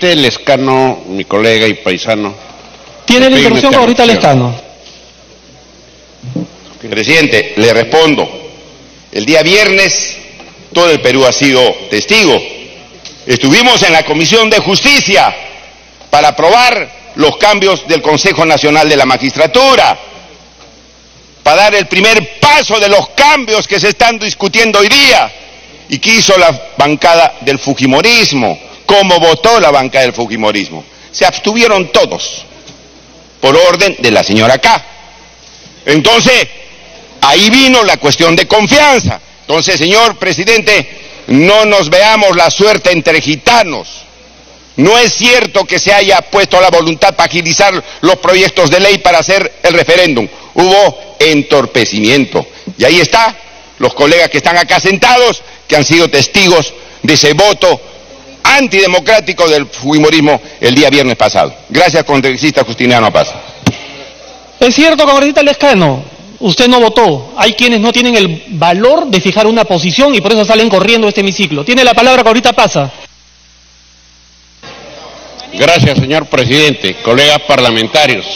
Lescano, mi colega y paisano. Tiene la interrupción ahorita Lescano. Presidente, le respondo. El día viernes todo el Perú ha sido testigo. Estuvimos en la Comisión de Justicia para aprobar los cambios del Consejo Nacional de la Magistratura, para dar el primer paso de los cambios que se están discutiendo hoy día. ¿Y qué hizo la bancada del fujimorismo? ¿Cómo votó la bancada del fujimorismo? Se abstuvieron todos, por orden de la señora K. Entonces, ahí vino la cuestión de confianza. Entonces, señor presidente, no nos veamos la suerte entre gitanos. No es cierto que se haya puesto la voluntad para agilizar los proyectos de ley para hacer el referéndum. Hubo entorpecimiento. Y ahí está, los colegas que están acá sentados, que han sido testigos de ese voto antidemocrático del fujimorismo el día viernes pasado. Gracias, congresista Justiniano Paz. Es cierto, congresista Lescano, usted no votó. Hay quienes no tienen el valor de fijar una posición y por eso salen corriendo de este hemiciclo. Tiene la palabra, congresista Paz. Gracias, señor presidente, colegas parlamentarios.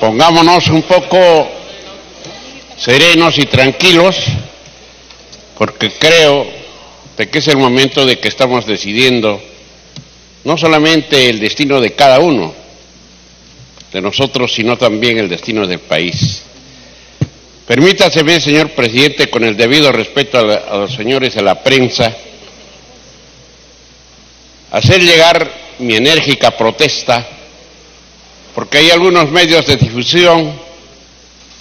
Pongámonos un poco serenos y tranquilos, porque creo de que es el momento de que estamos decidiendo no solamente el destino de cada uno de nosotros, sino también el destino del país. Permítaseme, señor presidente, con el debido respeto a los señores de la prensa, hacer llegar mi enérgica protesta, porque hay algunos medios de difusión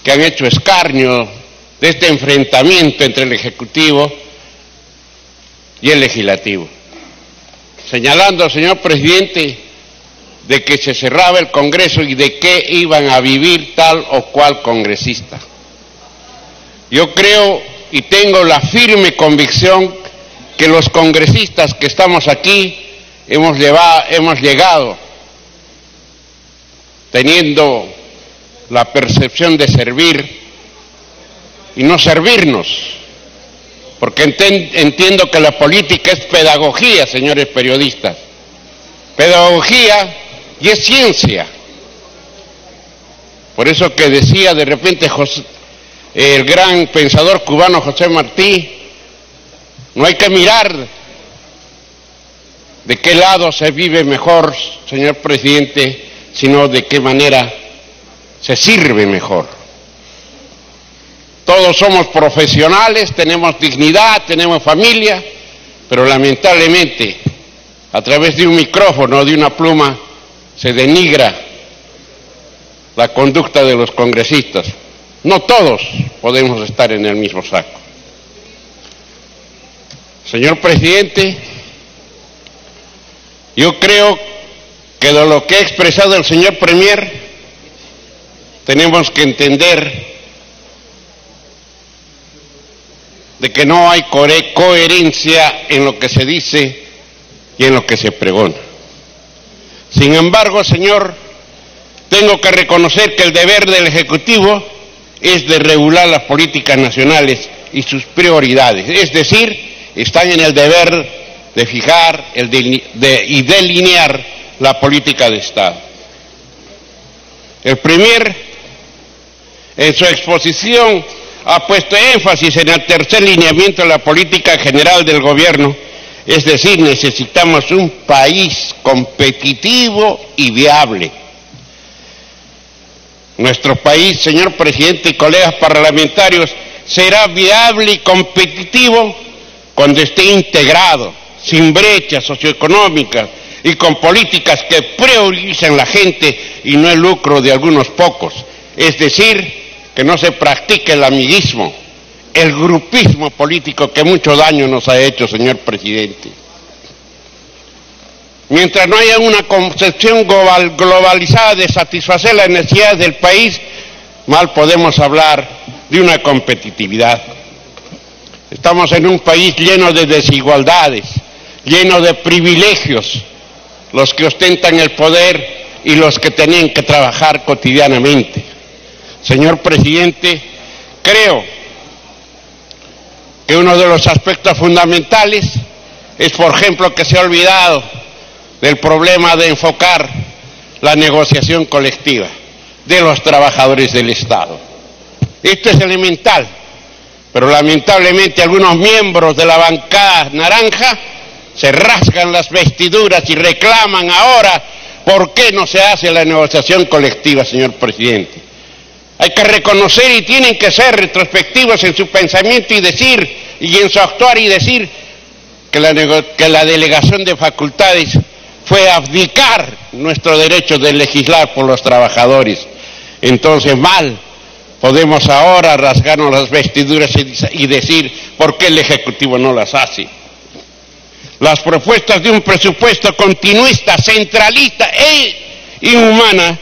que han hecho escarnio de este enfrentamiento entre el Ejecutivo y el Legislativo, señalando, señor presidente, de que se cerraba el Congreso y de qué iban a vivir tal o cual congresista. Yo creo y tengo la firme convicción que los congresistas que estamos aquí hemos llegado teniendo la percepción de servir y no servirnos, porque entiendo que la política es pedagogía, señores periodistas, pedagogía y es ciencia. Por eso que decía de repente el gran pensador cubano José Martí, no hay que mirar de qué lado se vive mejor, señor presidente, sino de qué manera se sirve mejor. Todos somos profesionales, tenemos dignidad, tenemos familia, pero lamentablemente a través de un micrófono, de una pluma, se denigra la conducta de los congresistas. No todos podemos estar en el mismo saco. Señor presidente, yo creo que de lo que ha expresado el señor Premier, tenemos que entender de que no hay coherencia en lo que se dice y en lo que se pregona. Sin embargo, señor, tengo que reconocer que el deber del Ejecutivo es de regular las políticas nacionales y sus prioridades, es decir, están en el deber de fijar y delinear la política de Estado. El Premier, en su exposición, ha puesto énfasis en el tercer lineamiento de la política general del gobierno, es decir, necesitamos un país competitivo y viable. Nuestro país, señor presidente y colegas parlamentarios, será viable y competitivo cuando esté integrado, sin brechas socioeconómicas y con políticas que prioricen la gente y no el lucro de algunos pocos. Es decir, que no se practique el amiguismo, el grupismo político que mucho daño nos ha hecho, señor presidente. Mientras no haya una concepción globalizada de satisfacer las necesidades del país, mal podemos hablar de una competitividad. Estamos en un país lleno de desigualdades, lleno de privilegios, los que ostentan el poder y los que tienen que trabajar cotidianamente. Señor presidente, creo que uno de los aspectos fundamentales es, por ejemplo, que se ha olvidado del problema de enfocar la negociación colectiva de los trabajadores del Estado. Esto es elemental, pero lamentablemente algunos miembros de la bancada naranja se rasgan las vestiduras y reclaman ahora por qué no se hace la negociación colectiva, señor presidente. Hay que reconocer y tienen que ser retrospectivos en su pensamiento y decir, y en su actuar y decir que la delegación de facultades fue abdicar nuestro derecho de legislar por los trabajadores. Entonces mal podemos ahora rasgarnos las vestiduras y decir por qué el Ejecutivo no las hace. Las propuestas de un presupuesto continuista, centralista e inhumana,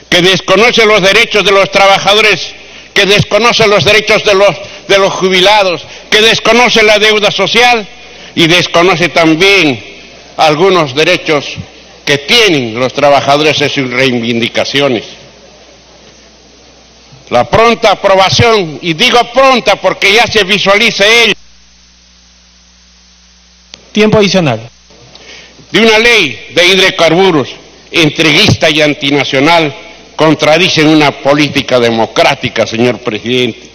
que desconoce los derechos de los trabajadores, que desconoce los derechos de los jubilados, que desconoce la deuda social y desconoce también algunos derechos que tienen los trabajadores en sus reivindicaciones. La pronta aprobación, y digo pronta porque ya se visualiza ello, tiempo adicional, de una ley de hidrocarburos entreguista y antinacional contradicen una política democrática, señor presidente.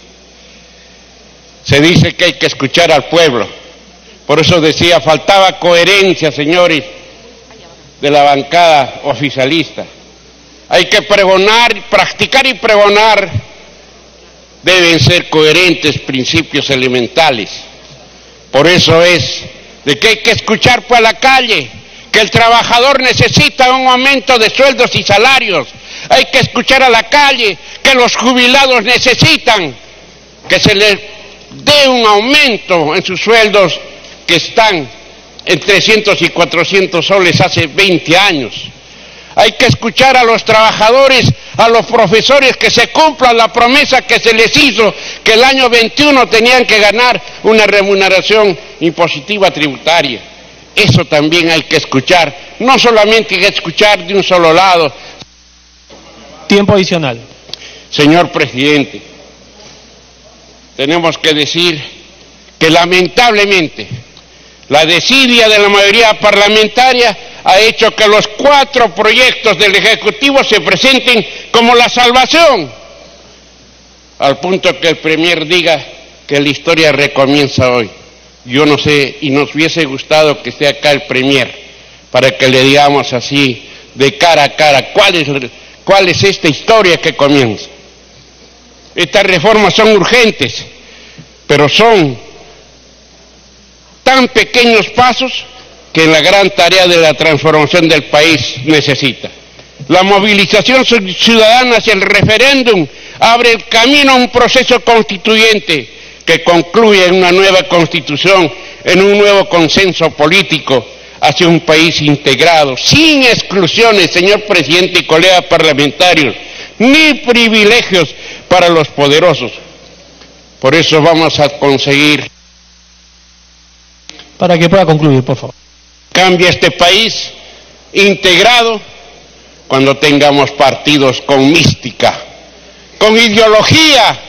Se dice que hay que escuchar al pueblo. Por eso decía, faltaba coherencia, señores, de la bancada oficialista. Hay que pregonar, practicar y pregonar, deben ser coherentes principios elementales. Por eso es de que hay que escuchar por la calle, que el trabajador necesita un aumento de sueldos y salarios. Hay que escuchar a la calle que los jubilados necesitan que se les dé un aumento en sus sueldos que están en 300 y 400 soles hace 20 años. Hay que escuchar a los trabajadores, a los profesores, que se cumpla la promesa que se les hizo, que el año 21 tenían que ganar una remuneración impositiva tributaria. Eso también hay que escuchar, no solamente hay que escuchar de un solo lado. tiempo adicional. Señor presidente, tenemos que decir que lamentablemente la desidia de la mayoría parlamentaria ha hecho que los 4 proyectos del Ejecutivo se presenten como la salvación, al punto que el Premier diga que la historia recomienza hoy. Yo no sé, y nos hubiese gustado que esté acá el Premier, para que le digamos así, de cara a cara, cuál es esta historia que comienza. Estas reformas son urgentes, pero son tan pequeños pasos que en la gran tarea de la transformación del país necesita. La movilización ciudadana hacia el referéndum abre el camino a un proceso constituyente que concluye en una nueva constitución, en un nuevo consenso político hacia un país integrado, sin exclusiones, señor presidente y colegas parlamentarios, ni privilegios para los poderosos. Por eso vamos a conseguir... Para que pueda concluir, por favor. Cambia este país integrado cuando tengamos partidos con mística, con ideología,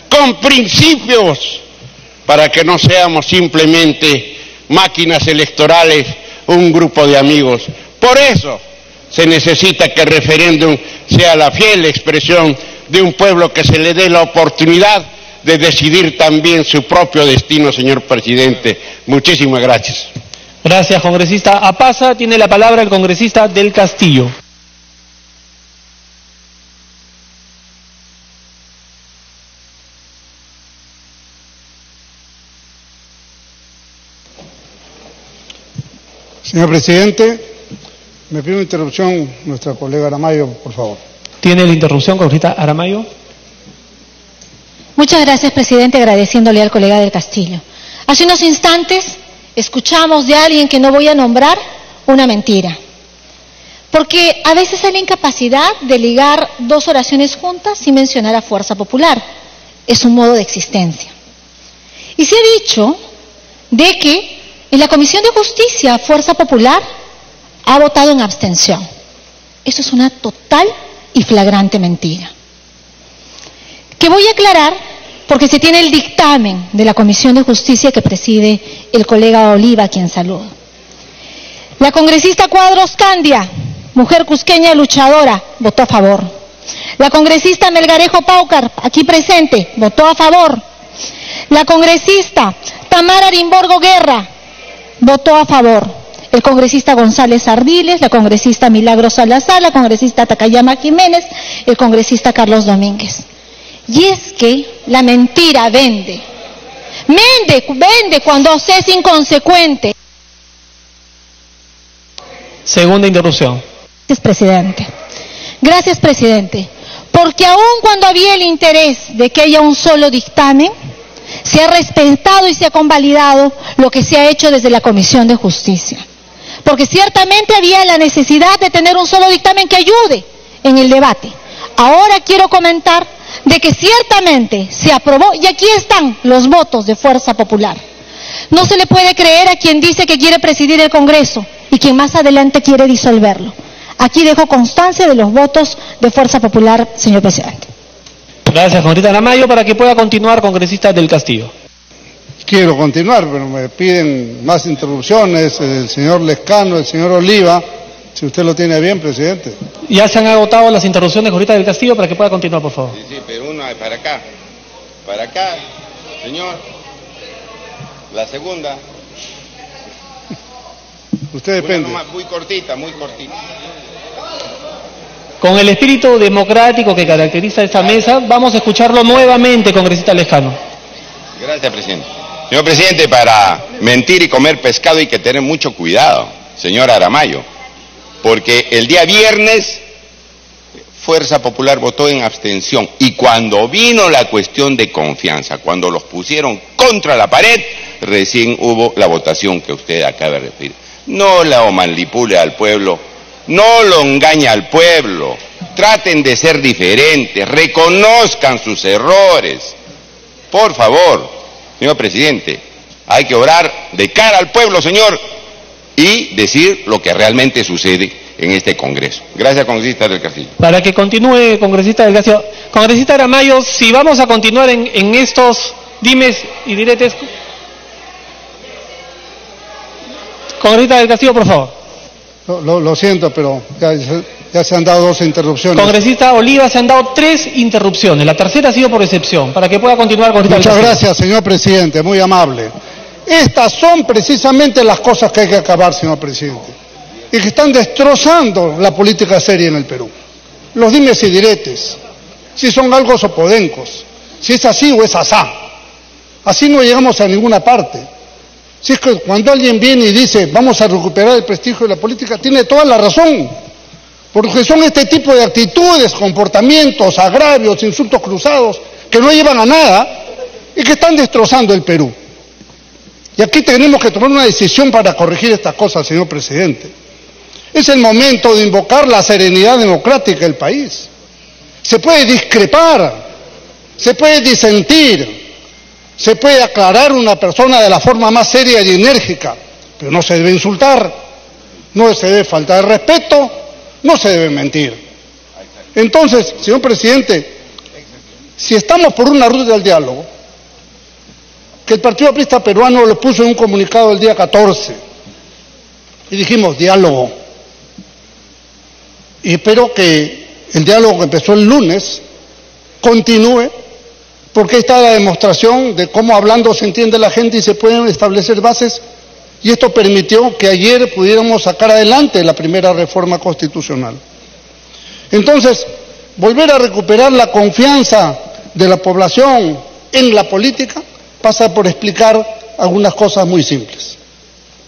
con principios, para que no seamos simplemente máquinas electorales, un grupo de amigos. Por eso se necesita que el referéndum sea la fiel expresión de un pueblo que se le dé la oportunidad de decidir también su propio destino, señor presidente. Muchísimas gracias. Gracias, congresista Apaza. Tiene la palabra el congresista del Castillo. Señor presidente, me pide una interrupción nuestra colega Aramayo, por favor. ¿Tiene la interrupción, congresista Aramayo? Muchas gracias, presidente, agradeciéndole al colega del Castillo. Hace unos instantes escuchamos de alguien que no voy a nombrar una mentira. Porque a veces hay la incapacidad de ligar 2 oraciones juntas sin mencionar a Fuerza Popular. Es un modo de existencia. Y se ha dicho de que en la Comisión de Justicia Fuerza Popular ha votado en abstención. Eso es una total y flagrante mentira. Que voy a aclarar porque se tiene el dictamen de la Comisión de Justicia que preside el colega Oliva, a quien saludo. La congresista Cuadros Candia, mujer cusqueña luchadora, votó a favor. La congresista Melgarejo Paucar, aquí presente, votó a favor. La congresista Tamara Arimborgo Guerra, votó a favor. El congresista González Ardiles, la congresista Milagro Salazar, la congresista Takayama Jiménez, el congresista Carlos Domínguez. Y es que la mentira vende. Vende cuando se es inconsecuente. Segunda interrupción. Gracias, presidente. Gracias, presidente. Porque aun cuando había el interés de que haya un solo dictamen, se ha respetado y se ha convalidado lo que se ha hecho desde la Comisión de Justicia. Porque ciertamente había la necesidad de tener un solo dictamen que ayude en el debate. Ahora quiero comentar de que ciertamente se aprobó, y aquí están los votos de Fuerza Popular. No se le puede creer a quien dice que quiere presidir el Congreso y quien más adelante quiere disolverlo. Aquí dejo constancia de los votos de Fuerza Popular, señor presidente. Gracias, congresista Aramayo. Para que pueda continuar, congresista del Castillo. Quiero continuar, pero me piden más interrupciones, el señor Lescano, el señor Oliva, si usted lo tiene bien, presidente. Ya se han agotado las interrupciones, congresista del Castillo, para que pueda continuar, por favor. Sí, pero una para acá, señor, la segunda. Usted depende. Una nomás, muy cortita. Con el espíritu democrático que caracteriza esta mesa, vamos a escucharlo nuevamente, congresista Lescano. Gracias, presidente. Señor presidente, para mentir y comer pescado hay que tener mucho cuidado, señor Aramayo, porque el día viernes Fuerza Popular votó en abstención y cuando vino la cuestión de confianza, cuando los pusieron contra la pared, recién hubo la votación que usted acaba de referir. No la manipule al pueblo, no lo engañe al pueblo, traten de ser diferentes, reconozcan sus errores. Por favor, señor presidente, hay que orar de cara al pueblo, señor, y decir lo que realmente sucede en este Congreso. Gracias, congresista del Castillo. Para que continúe, congresista del Castillo. Congresista Aramayo, si vamos a continuar en estos dimes y diretes. Congresista del Castillo, por favor. Lo siento, pero ya se han dado 2 interrupciones. Congresista Oliva, se han dado 3 interrupciones. La tercera ha sido por excepción. Para que pueda continuar, congresista del Castillo. Muchas gracias, señor presidente, muy amable. Estas son precisamente las cosas que hay que acabar, señor presidente, y que están destrozando la política seria en el Perú. Los dimes y diretes, si son algo o podencos, si es así o es asá. Así no llegamos a ninguna parte. Si es que cuando alguien viene y dice vamos a recuperar el prestigio de la política, tiene toda la razón, porque son este tipo de actitudes, comportamientos, agravios, insultos cruzados, que no llevan a nada y que están destrozando el Perú. Y aquí tenemos que tomar una decisión para corregir estas cosas, señor presidente. Es el momento de invocar la serenidad democrática del país. Se puede discrepar, se puede disentir, se puede aclarar una persona de la forma más seria y enérgica, pero no se debe insultar, no se debe faltar el respeto, no se debe mentir. Entonces, señor presidente, si estamos por una ruta del diálogo, que el Partido Aprista Peruano lo puso en un comunicado el día 14, y dijimos diálogo, y espero que el diálogo que empezó el lunes continúe, porque ahí está la demostración de cómo hablando se entiende la gente y se pueden establecer bases, y esto permitió que ayer pudiéramos sacar adelante la primera reforma constitucional. Entonces, volver a recuperar la confianza de la población en la política pasa por explicar algunas cosas muy simples.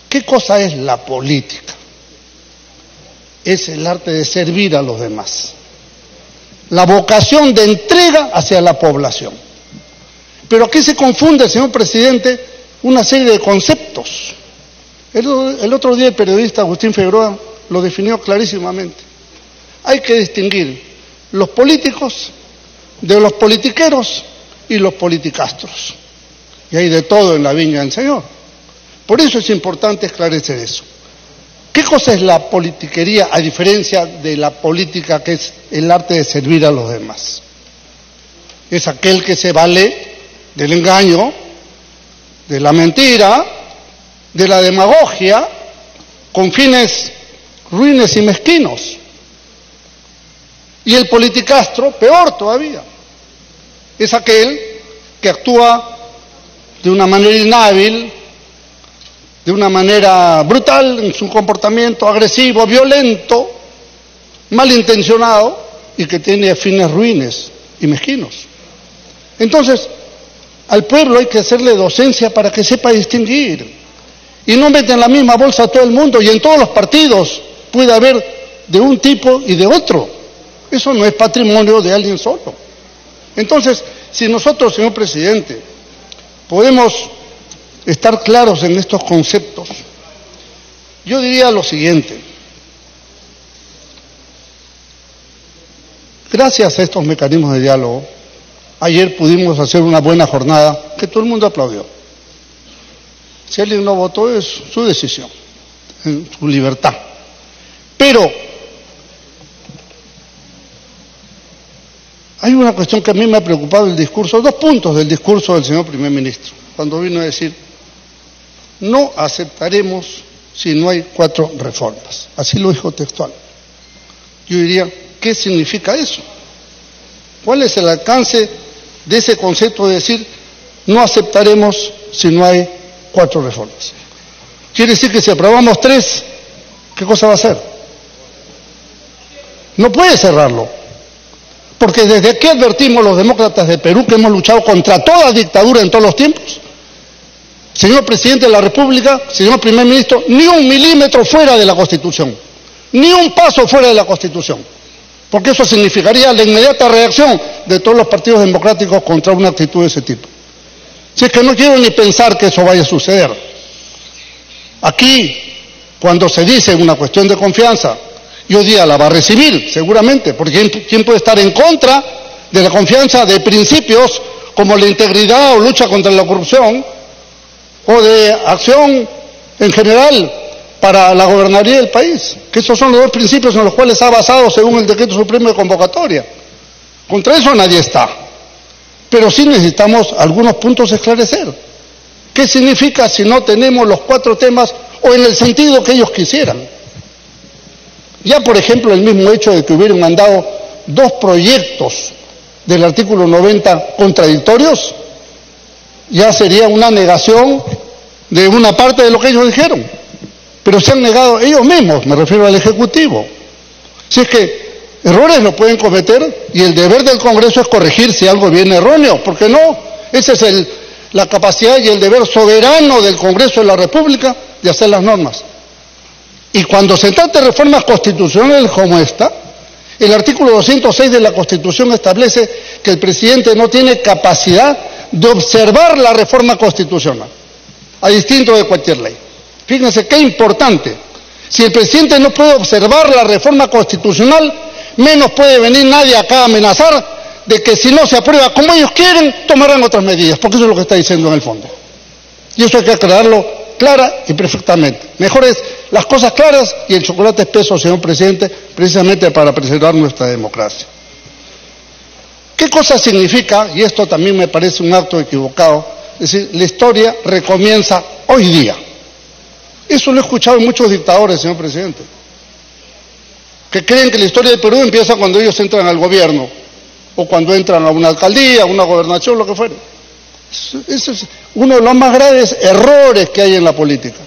¿Qué cosa es la política? Es el arte de servir a los demás, la vocación de entrega hacia la población. Pero aquí se confunde, señor presidente, una serie de conceptos. El otro día el periodista Agustín Figueroa lo definió clarísimamente. Hay que distinguir los políticos de los politiqueros y los politicastros. Y hay de todo en la viña del Señor. Por eso es importante esclarecer eso. ¿Qué cosa es la politiquería a diferencia de la política, que es el arte de servir a los demás? Es aquel que se vale del engaño, de la mentira, de la demagogia, con fines ruines y mezquinos. Y el politicastro, peor todavía, es aquel que actúa de una manera inhábil, de una manera brutal en su comportamiento, agresivo, violento, malintencionado y que tiene fines ruines y mezquinos. Entonces, al pueblo hay que hacerle docencia para que sepa distinguir y no mete en la misma bolsa a todo el mundo, y en todos los partidos puede haber de un tipo y de otro. Eso no es patrimonio de alguien solo. Entonces, si nosotros, señor presidente, podemos estar claros en estos conceptos, yo diría lo siguiente: gracias a estos mecanismos de diálogo, ayer pudimos hacer una buena jornada que todo el mundo aplaudió. Si alguien no votó, es su decisión, su libertad. Pero hay una cuestión que a mí me ha preocupado el discurso, 2 puntos del discurso del señor primer ministro, cuando vino a decir: no aceptaremos si no hay 4 reformas. Así lo dijo textual. Yo diría, ¿qué significa eso? ¿Cuál es el alcance de ese concepto de decir no aceptaremos si no hay 4 reformas? Quiere decir que si aprobamos 3, ¿qué cosa va a hacer? No puede cerrarlo. Porque desde aquí advertimos los demócratas de Perú que hemos luchado contra toda dictadura en todos los tiempos. Señor presidente de la República, señor primer ministro, ni 1 milímetro fuera de la Constitución, ni un paso fuera de la Constitución, porque eso significaría la inmediata reacción de todos los partidos democráticos contra una actitud de ese tipo. Si es que no quiero ni pensar que eso vaya a suceder. Aquí, cuando se dice una cuestión de confianza, y hoy día la va a recibir, seguramente, porque ¿quién puede estar en contra de la confianza de principios como la integridad o lucha contra la corrupción, o de acción en general para la gobernabilidad del país? Que esos son los 2 principios en los cuales se ha basado según el Decreto Supremo de Convocatoria. Contra eso nadie está. Pero sí necesitamos algunos puntos esclarecer. ¿Qué significa si no tenemos los 4 temas o en el sentido que ellos quisieran? Ya, por ejemplo, el mismo hecho de que hubieran mandado 2 proyectos del artículo 90 contradictorios, ya sería una negación de una parte de lo que ellos dijeron. Pero se han negado ellos mismos, me refiero al Ejecutivo. Si es que errores lo pueden cometer y el deber del Congreso es corregir si algo viene erróneo, ¿por qué no? Esa es la capacidad y el deber soberano del Congreso de la República de hacer las normas. Y cuando se trata de reformas constitucionales como esta, el artículo 206 de la Constitución establece que el presidente no tiene capacidad de observar la reforma constitucional, a distinto de cualquier ley. Fíjense qué importante. Si el presidente no puede observar la reforma constitucional, menos puede venir nadie acá a amenazar de que si no se aprueba como ellos quieren, tomarán otras medidas, porque eso es lo que está diciendo en el fondo. Y eso hay que aclararlo clara y perfectamente. Mejor es las cosas claras y el chocolate espeso, señor presidente, precisamente para preservar nuestra democracia. ¿Qué cosa significa? Y esto también me parece un acto equivocado. Es decir, la historia recomienza hoy día. Eso lo he escuchado en muchos dictadores, señor presidente, que creen que la historia del Perú empieza cuando ellos entran al gobierno, o cuando entran a una alcaldía, a una gobernación, lo que fuera. Ese es uno de los más graves errores que hay en la política.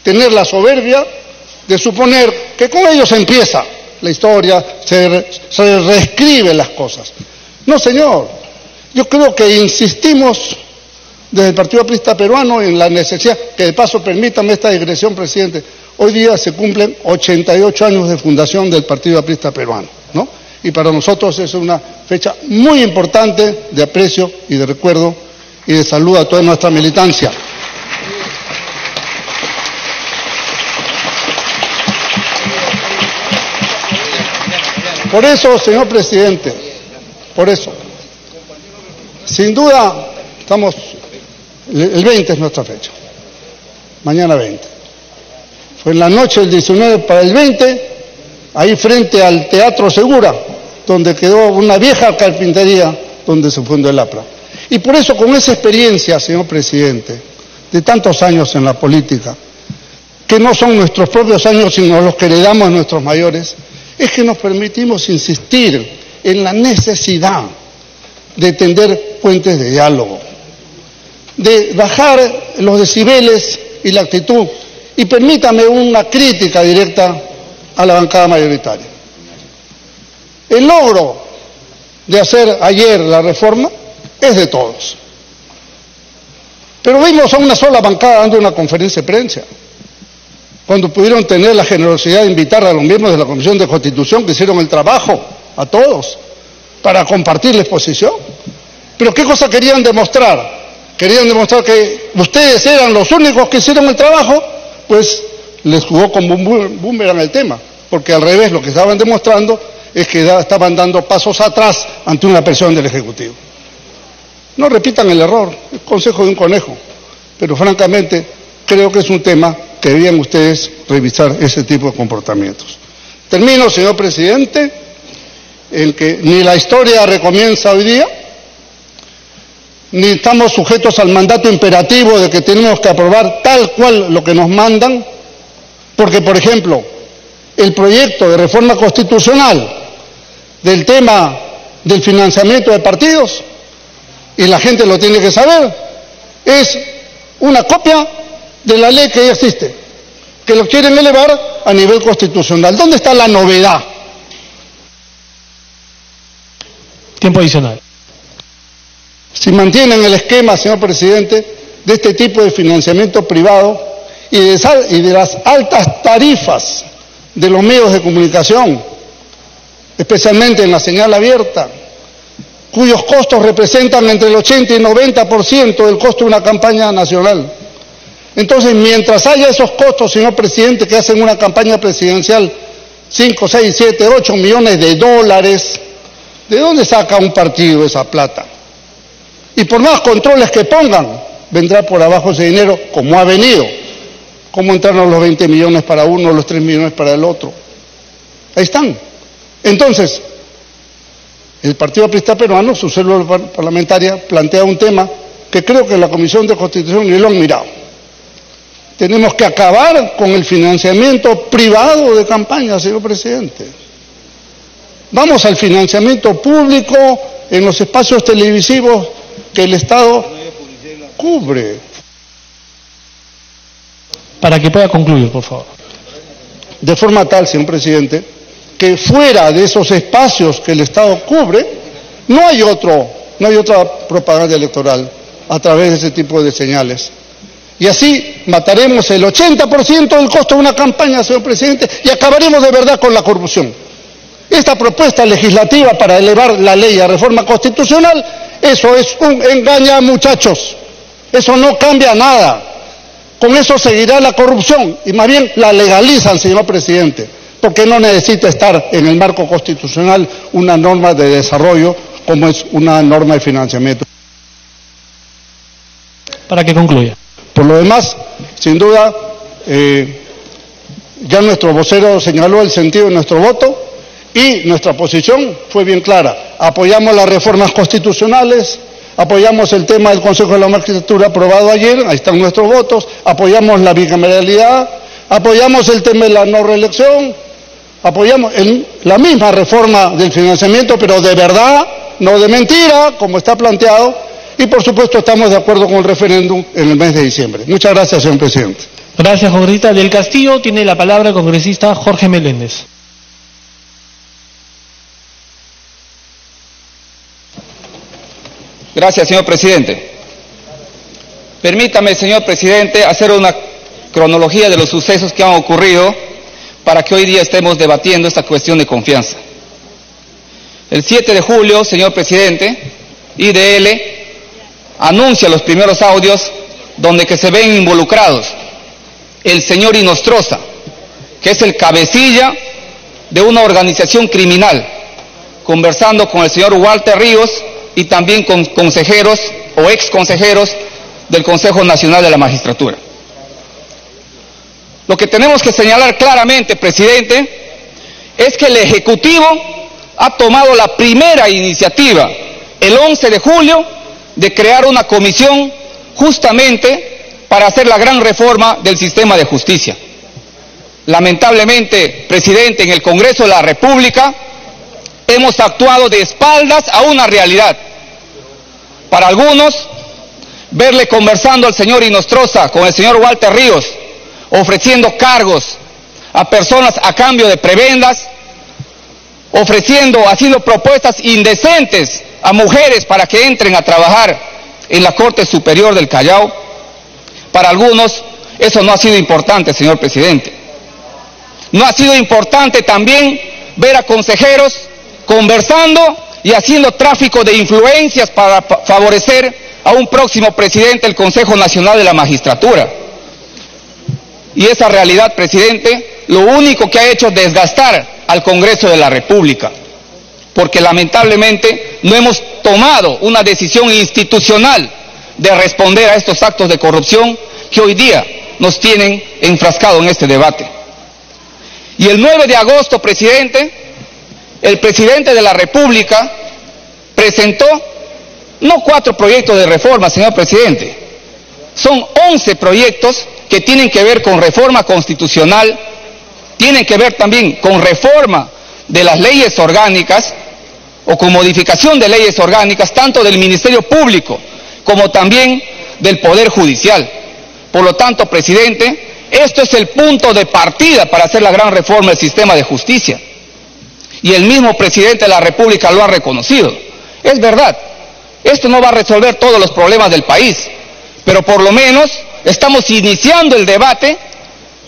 Tener la soberbia de suponer que con ellos empieza la historia, se reescriben las cosas. No, señor. Yo creo que insistimos desde el Partido Aprista Peruano en la necesidad, que de paso permítame esta digresión, presidente, hoy día se cumplen 88 años de fundación del Partido Aprista Peruano, ¿no? Y para nosotros es una fecha muy importante de aprecio y de recuerdo y de salud a toda nuestra militancia. Por eso, señor presidente, por eso, sin duda, el 20 es nuestra fecha, mañana 20. Fue en la noche del 19 para el 20, ahí frente al Teatro Segura, donde quedó una vieja carpintería donde se fundó el APRA. Y por eso, con esa experiencia, señor presidente, de tantos años en la política, que no son nuestros propios años, sino los que heredamos a nuestros mayores, es que nos permitimos insistir en la necesidad de tender puentes de diálogo, de bajar los decibeles y la actitud. Y permítame una crítica directa a la bancada mayoritaria. El logro de hacer ayer la reforma es de todos. Pero vimos a una sola bancada dando una conferencia de prensa, cuando pudieron tener la generosidad de invitar a los miembros de la Comisión de Constitución que hicieron el trabajo, a todos, para compartir la exposición. Pero ¿qué cosa querían demostrar? Querían demostrar que ustedes eran los únicos que hicieron el trabajo, pues les jugó como un boomerang el tema, porque al revés lo que estaban demostrando es que estaban dando pasos atrás ante una presión del Ejecutivo. No repitan el error, el consejo de un conejo, pero francamente creo que es un tema que deberían ustedes revisar ese tipo de comportamientos. Termino, señor presidente, en que ni la historia recomienza hoy día, ni estamos sujetos al mandato imperativo de que tenemos que aprobar tal cual lo que nos mandan, porque, por ejemplo, el proyecto de reforma constitucional del tema del financiamiento de partidos, y la gente lo tiene que saber, es una copia de la ley que ya existe, que lo quieren elevar a nivel constitucional. ¿Dónde está la novedad? Tiempo adicional. Si mantienen el esquema, señor presidente, de este tipo de financiamiento privado y de las altas tarifas de los medios de comunicación, especialmente en la señal abierta, cuyos costos representan entre el 80 y 90% del costo de una campaña nacional. Entonces, mientras haya esos costos, señor presidente, que hacen una campaña presidencial 5, 6, 7, 8 millones de dólares, ¿de dónde saca un partido esa plata? Y por más controles que pongan, vendrá por abajo ese dinero, como ha venido. ¿Cómo entraron los 20 millones para uno, los 3 millones para el otro? Ahí están. Entonces, el Partido Aprista Peruano, su célula parlamentaria, plantea un tema que creo que la Comisión de Constitución ni lo han mirado. Tenemos que acabar con el financiamiento privado de campaña, señor presidente. Vamos al financiamiento público en los espacios televisivos que el Estado cubre. Para que pueda concluir, por favor. De forma tal, señor presidente, que fuera de esos espacios que el Estado cubre, no hay otra propaganda electoral a través de ese tipo de señales. Y así mataremos el 80% del costo de una campaña, señor presidente, y acabaremos de verdad con la corrupción. Esta propuesta legislativa para elevar la ley a reforma constitucional, eso es un engaña, muchachos. Eso no cambia nada. Con eso seguirá la corrupción y más bien la legalizan, señor presidente, porque no necesita estar en el marco constitucional una norma de desarrollo como es una norma de financiamiento. Para que concluya. Por lo demás, sin duda, ya nuestro vocero señaló el sentido de nuestro voto y nuestra posición fue bien clara. Apoyamos las reformas constitucionales, apoyamos el tema del Consejo de la Magistratura aprobado ayer, ahí están nuestros votos, apoyamos la bicameralidad, apoyamos el tema de la no reelección, apoyamos la misma reforma del financiamiento, pero de verdad, no de mentira, como está planteado, y por supuesto estamos de acuerdo con el referéndum en el mes de diciembre. Muchas gracias, señor presidente. Gracias, congresista. Del Castillo tiene la palabra el congresista Jorge Meléndez. Gracias, señor presidente. Permítame, señor presidente, hacer una cronología de los sucesos que han ocurrido para que hoy día estemos debatiendo esta cuestión de confianza. El 7 de julio, señor presidente, IDL anuncia los primeros audios donde que se ven involucrados el señor Inostroza, que es el cabecilla de una organización criminal, conversando con el señor Walter Ríos y también con consejeros o ex consejeros del Consejo Nacional de la Magistratura. Lo que tenemos que señalar claramente, presidente, es que el Ejecutivo ha tomado la primera iniciativa, el 11 de julio, de crear una comisión justamente para hacer la gran reforma del sistema de justicia. Lamentablemente, presidente, en el Congreso de la República hemos actuado de espaldas a una realidad. Para algunos, verle conversando al señor Inostroza con el señor Walter Ríos, ofreciendo cargos a personas a cambio de prebendas, haciendo propuestas indecentes a mujeres para que entren a trabajar en la Corte Superior del Callao. Para algunos eso no ha sido importante, señor presidente. No ha sido importante también ver a consejeros conversando y haciendo tráfico de influencias para favorecer a un próximo presidente del Consejo Nacional de la Magistratura. Y esa realidad, presidente, lo único que ha hecho es desgastar al Congreso de la República, porque lamentablemente no hemos tomado una decisión institucional de responder a estos actos de corrupción que hoy día nos tienen enfrascados en este debate. Y el 9 de agosto, presidente, el presidente de la República presentó no 4 proyectos de reforma, señor presidente, son 11 proyectos que tienen que ver con reforma constitucional, tienen que ver también con reforma de las leyes orgánicas o con modificación de leyes orgánicas, tanto del Ministerio Público como también del Poder Judicial. Por lo tanto, presidente, esto es el punto de partida para hacer la gran reforma del sistema de justicia. Y el mismo presidente de la República lo ha reconocido. Es verdad, esto no va a resolver todos los problemas del país, pero por lo menos estamos iniciando el debate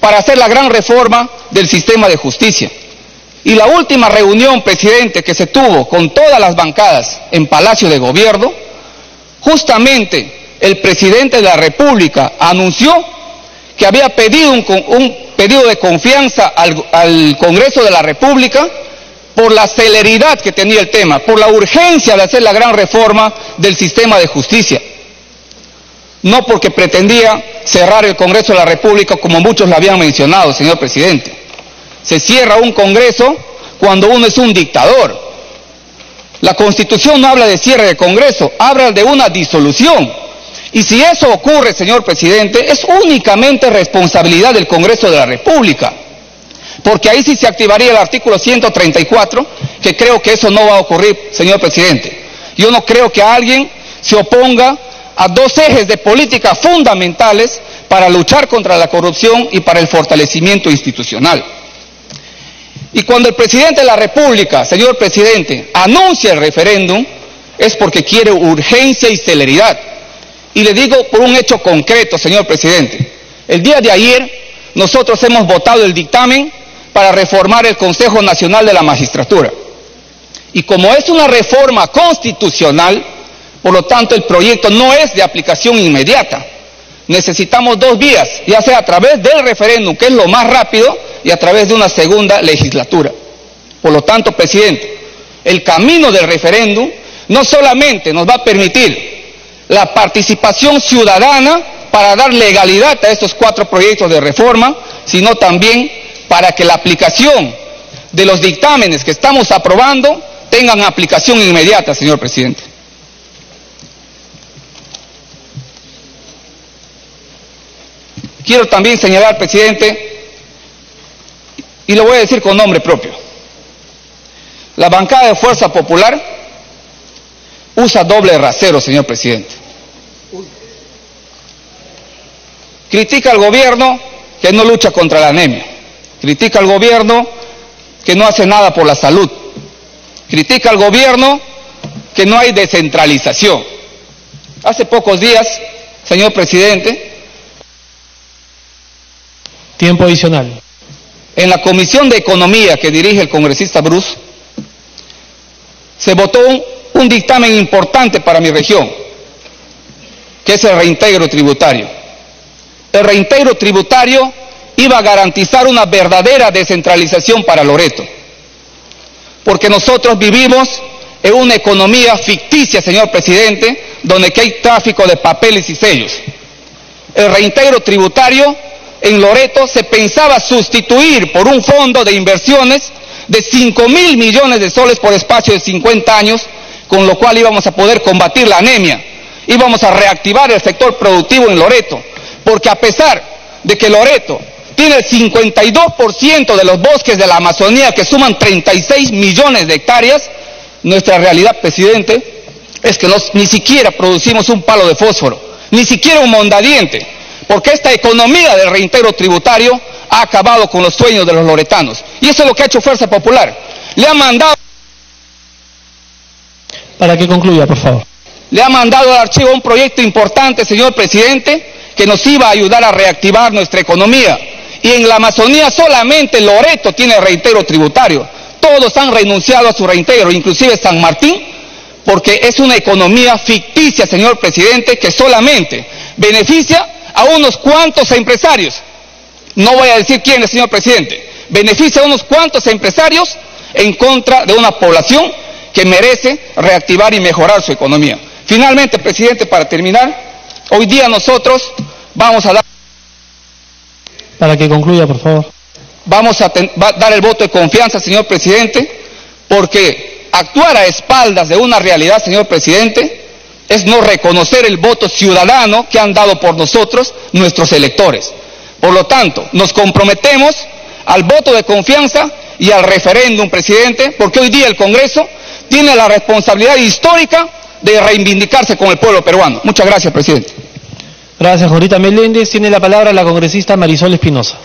para hacer la gran reforma del sistema de justicia. Y la última reunión, presidente, que se tuvo con todas las bancadas en Palacio de Gobierno, justamente el presidente de la República anunció que había pedido un pedido de confianza al Congreso de la República por la celeridad que tenía el tema, por la urgencia de hacer la gran reforma del sistema de justicia. No porque pretendía cerrar el Congreso de la República como muchos lo habían mencionado, señor presidente. Se cierra un Congreso cuando uno es un dictador. La Constitución no habla de cierre de Congreso, habla de una disolución. Y si eso ocurre, señor presidente, es únicamente responsabilidad del Congreso de la República. Porque ahí sí se activaría el artículo 134, que creo que eso no va a ocurrir, señor presidente. Yo no creo que alguien se oponga a 2 ejes de política fundamentales para luchar contra la corrupción y para el fortalecimiento institucional. Y cuando el presidente de la República, señor presidente, anuncia el referéndum, es porque quiere urgencia y celeridad. Y le digo por un hecho concreto, señor presidente. El día de ayer nosotros hemos votado el dictamen para reformar el Consejo Nacional de la Magistratura. Y como es una reforma constitucional, por lo tanto el proyecto no es de aplicación inmediata. Necesitamos 2 vías, ya sea a través del referéndum, que es lo más rápido, y a través de una segunda legislatura. Por lo tanto, presidente, el camino del referéndum no solamente nos va a permitir la participación ciudadana para dar legalidad a estos 4 proyectos de reforma, sino también para que la aplicación de los dictámenes que estamos aprobando tengan aplicación inmediata, señor presidente. Quiero también señalar, presidente, y lo voy a decir con nombre propio, la bancada de Fuerza Popular usa doble rasero, señor presidente. Critica al gobierno que no lucha contra la anemia, critica al gobierno que no hace nada por la salud, critica al gobierno que no hay descentralización. Hace pocos días, señor presidente, tiempo adicional. En la Comisión de Economía que dirige el congresista Bruce, se votó un dictamen importante para mi región, que es el reintegro tributario. El reintegro tributario iba a garantizar una verdadera descentralización para Loreto, porque nosotros vivimos en una economía ficticia, señor presidente, donde hay tráfico de papeles y sellos. El reintegro tributario en Loreto se pensaba sustituir por un fondo de inversiones de 5.000 millones de soles por espacio de 50 años, con lo cual íbamos a poder combatir la anemia. y vamos a reactivar el sector productivo en Loreto, porque a pesar de que Loreto tiene el 52% de los bosques de la Amazonía, que suman 36 millones de hectáreas, nuestra realidad, presidente, es que ni siquiera producimos un palo de fósforo, ni siquiera un mondadiente, porque esta economía del reintegro tributario ha acabado con los sueños de los loretanos. Y eso es lo que ha hecho Fuerza Popular. Le ha mandado... Para que concluya, por favor. Le ha mandado al archivo un proyecto importante, señor presidente, que nos iba a ayudar a reactivar nuestra economía. Y en la Amazonía solamente Loreto tiene reintegro tributario. Todos han renunciado a su reintegro, inclusive San Martín, porque es una economía ficticia, señor presidente, que solamente beneficia a unos cuantos empresarios. No voy a decir quiénes, señor presidente. Beneficia a unos cuantos empresarios en contra de una población que merece reactivar y mejorar su economía. Finalmente, presidente, para terminar, hoy día nosotros vamos a dar... Para que concluya, por favor. Vamos a dar el voto de confianza, señor presidente, porque actuar a espaldas de una realidad, señor presidente, es no reconocer el voto ciudadano que han dado por nosotros nuestros electores. Por lo tanto, nos comprometemos al voto de confianza y al referéndum, presidente, porque hoy día el Congreso tiene la responsabilidad histórica de reivindicarse con el pueblo peruano. Muchas gracias, presidente. Gracias, Jorita Meléndez. Tiene la palabra la congresista Marisol Espinosa.